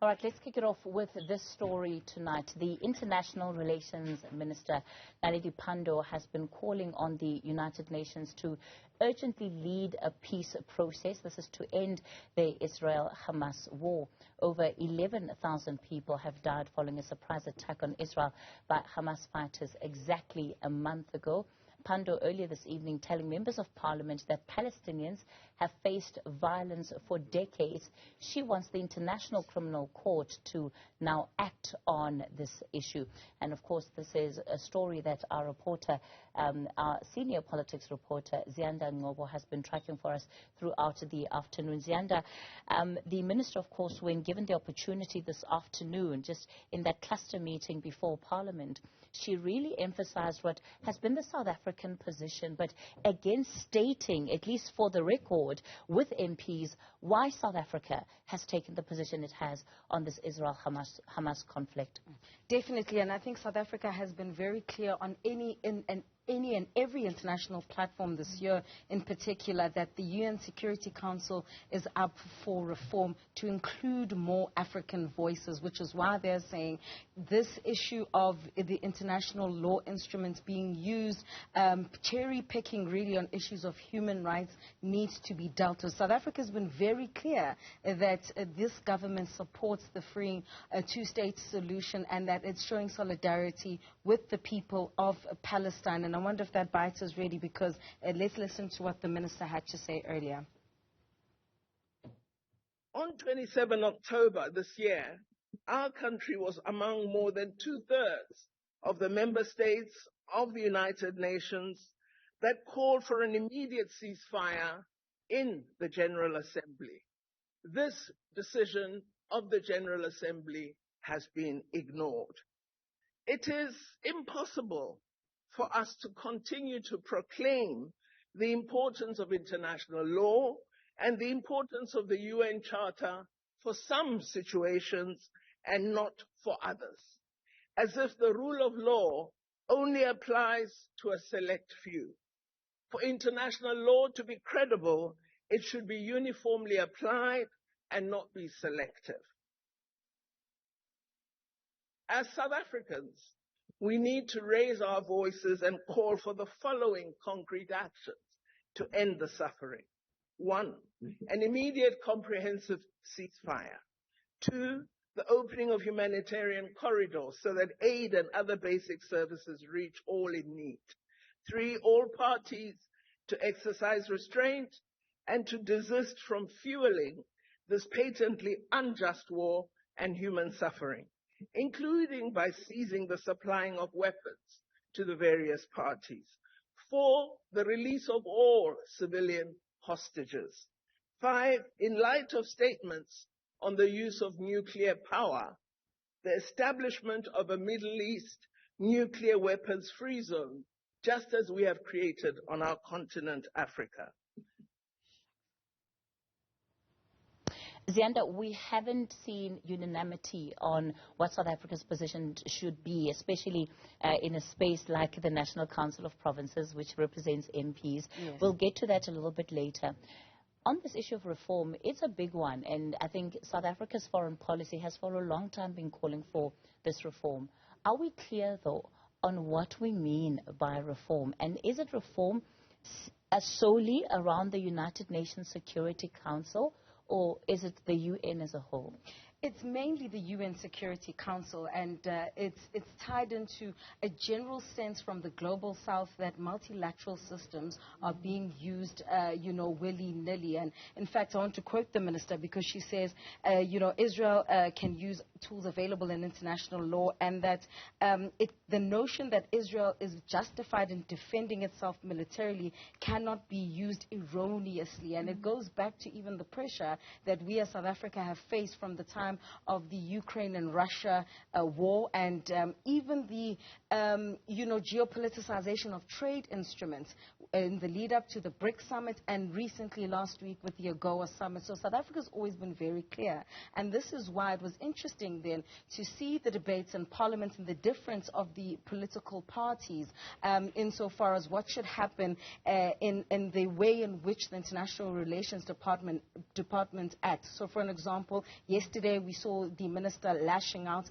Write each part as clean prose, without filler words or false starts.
All right, let's kick it off with this story tonight. The International Relations Minister, Naledi Pandor, has been calling on the United Nations to urgently lead a peace process. This is to end the Israel-Hamas war. Over 11,000 people have died following a surprise attack on Israel by Hamas fighters exactly a month ago. Pandor earlier this evening telling members of parliament that Palestinians have faced violence for decades. She wants the International Criminal Court to now act on this issue. And of course, this is a story that our reporter, our senior politics reporter, Ziyanda Ngcobo, has been tracking for us throughout the afternoon. Ziyanda, the minister, of course, when given the opportunity this afternoon, just in that cluster meeting before parliament, she really emphasized what has been the South African position, but again stating, at least for the record, with MPs, why South Africa has taken the position it has on this Israel-Hamas conflict. Definitely, and I think South Africa has been very clear on any and every international platform this year in particular that the UN Security Council is up for reform to include more African voices, which is why they're saying this issue of the international law instruments being used, cherry picking really on issues of human rights needs to be dealt with. South Africa has been very clear that this government supports the freeing two-state solution and that it's showing solidarity with the people of Palestine. And I wonder if that bites us really, because let's listen to what the minister had to say earlier. On 27 October this year, our country was among more than 2/3 of the member states of the United Nations that called for an immediate ceasefire in the General Assembly. This decision of the General Assembly has been ignored. It is impossible for us to continue to proclaim the importance of international law and the importance of the UN Charter for some situations and not for others, as if the rule of law only applies to a select few. For international law to be credible, it should be uniformly applied and not be selective. As South Africans, we need to raise our voices and call for the following concrete actions to end the suffering. 1, an immediate comprehensive ceasefire. 2, the opening of humanitarian corridors so that aid and other basic services reach all in need. 3, all parties to exercise restraint and to desist from fueling this patently unjust war and human suffering, including by seizing the supplying of weapons to the various parties. 4, the release of all civilian hostages. 5, in light of statements on the use of nuclear power, the establishment of a Middle East nuclear weapons free zone, just as we have created on our continent, Africa. Ziyanda, we haven't seen unanimity on what South Africa's position should be, especially in a space like the National Council of Provinces, which represents MPs. Yes. We'll get to that a little bit later. On this issue of reform, it's a big one, and I think South Africa's foreign policy has for a long time been calling for this reform. Are we clear, though, on what we mean by reform? And is it reform solely around the United Nations Security Council, or is it the UN as a whole? It's mainly the UN Security Council, and it's tied into a general sense from the global south that multilateral systems are being used, willy-nilly. And in fact, I want to quote the minister because she says, Israel can use tools available in international law, and that the notion that Israel is justified in defending itself militarily cannot be used erroneously. And it goes back to even the pressure that we as South Africa have faced from the time of the Ukraine and Russia war, and even the geopoliticization of trade instruments. in the lead up to the BRICS summit, and recently last week with the AGOA summit. So South Africa's always been very clear. And this is why it was interesting then to see the debates in Parliament and the difference of the political parties insofar as what should happen in the way in which the International Relations Department acts. So for an example, yesterday we saw the minister lashing out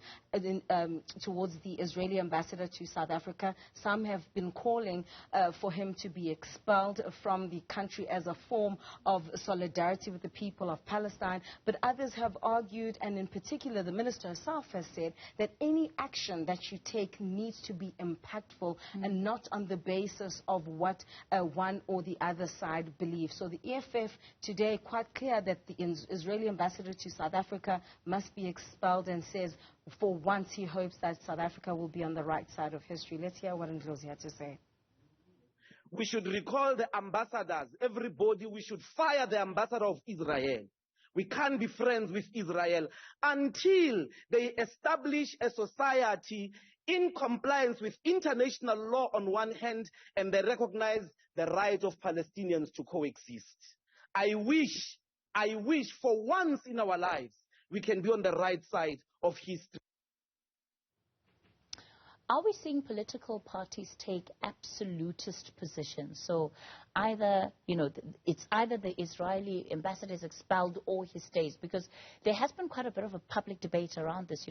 towards the Israeli ambassador to South Africa. Some have been calling for him to be expelled from the country as a form of solidarity with the people of Palestine. But others have argued, and in particular the minister herself has said, that any action that you take needs to be impactful and not on the basis of what one or the other side believes. So the EFF today quite clear that the Israeli ambassador to South Africa must be expelled, and says for once he hopes that South Africa will be on the right side of history. Let's hear what Ndlozi had to say. We should recall the ambassadors. Everybody, we should fire the ambassador of Israel. We can't be friends with Israel until they establish a society in compliance with international law on one hand, and they recognize the right of Palestinians to coexist. I wish for once in our lives we can be on the right side of history. Are we seeing political parties take absolutist positions? So either, it's either the Israeli ambassador is expelled or he stays, because there has been quite a bit of a public debate around this.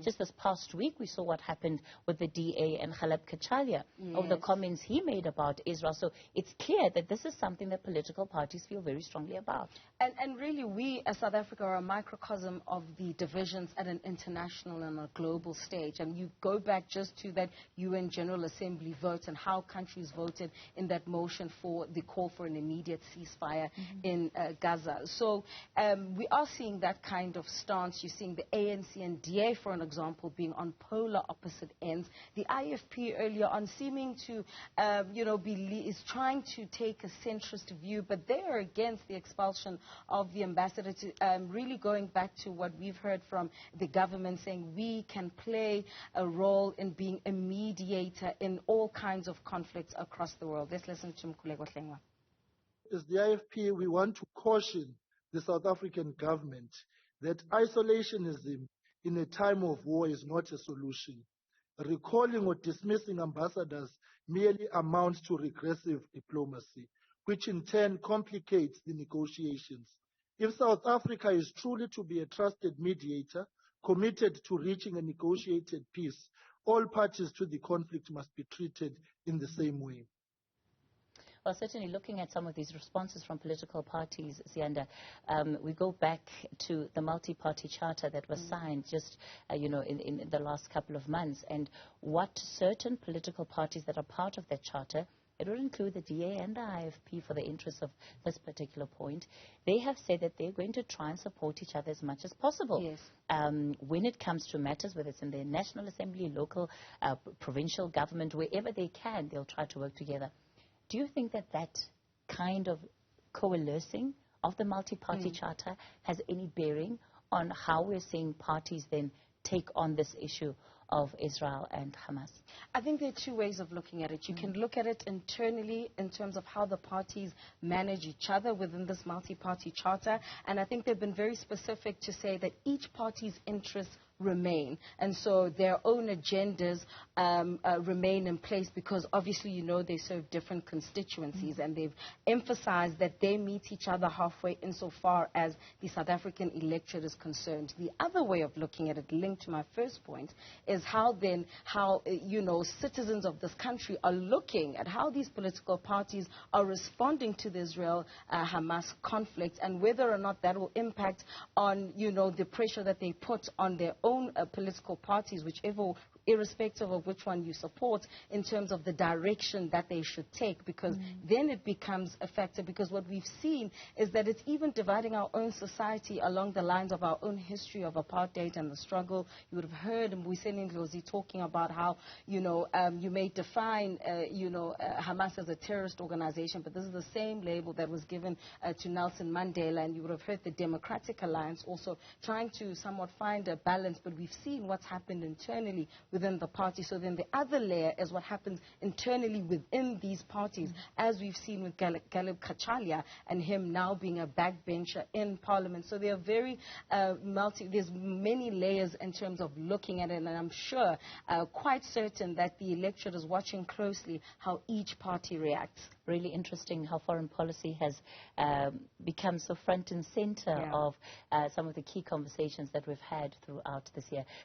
Just this past week, we saw what happened with the DA and Khaled Kachalia over the comments he made about Israel. So it's clear that this is something that political parties feel very strongly about. And really, we as South Africa are a microcosm of the divisions at an international and a global stage. And you go back just to that UN General Assembly vote and how countries voted in that motion for the call for an immediate ceasefire in Gaza. So we are seeing that kind of stance. You're seeing the ANC and DA, for an example, being on polar opposite ends. The IFP earlier on seeming to, is trying to take a centrist view, but they are against the expulsion of the ambassador, to really going back to what we've heard from the government, saying we can play a role in being a mediator in all kinds of conflicts across the world. Let's listen to Mkhuleko Hlengwa. As the IFP, we want to caution the South African government that isolationism in a time of war is not a solution. Recalling or dismissing ambassadors merely amounts to regressive diplomacy, which in turn complicates the negotiations. If South Africa is truly to be a trusted mediator, committed to reaching a negotiated peace, all parties to the conflict must be treated in the same way. Well, certainly looking at some of these responses from political parties, Ziyanda, we go back to the multi-party charter that was signed just, in the last couple of months, and what certain political parties that are part of that charter, it would include the DA and the IFP for the interests of this particular point. They have said that they're going to try and support each other as much as possible. Yes. When it comes to matters, whether it's in the National Assembly, local, provincial government, wherever they can, they'll try to work together. Do you think that that kind of coalescing of the multi-party charter has any bearing on how we're seeing parties then take on this issue of Israel and Hamas? I think there are two ways of looking at it. You can look at it internally in terms of how the parties manage each other within this multi-party charter, and I think they've been very specific to say that each party's interests remain, and so their own agendas remain in place, because obviously they serve different constituencies, and they've emphasized that they meet each other halfway insofar as the South African electorate is concerned. The other way of looking at it, linked to my first point, is how citizens of this country are looking at how these political parties are responding to the Israel-Hamas conflict, and whether or not that will impact on the pressure that they put on their own political parties, irrespective of which one you support, in terms of the direction that they should take, because then it becomes a factor. Because what we've seen is that it's even dividing our own society along the lines of our own history of apartheid and the struggle. You would have heard Mbuyiseni Ndlozi talking about how you may define Hamas as a terrorist organization, but this is the same label that was given to Nelson Mandela. And you would have heard the Democratic Alliance also trying to somewhat find a balance, but we've seen what's happened internally with within the party. So then the other layer is what happens internally within these parties, as we've seen with Galib Kachalia and him now being a backbencher in Parliament. So they are very there's many layers in terms of looking at it, and I'm sure, quite certain that the electorate is watching closely how each party reacts. Really interesting how foreign policy has become so front and center of some of the key conversations that we've had throughout this year.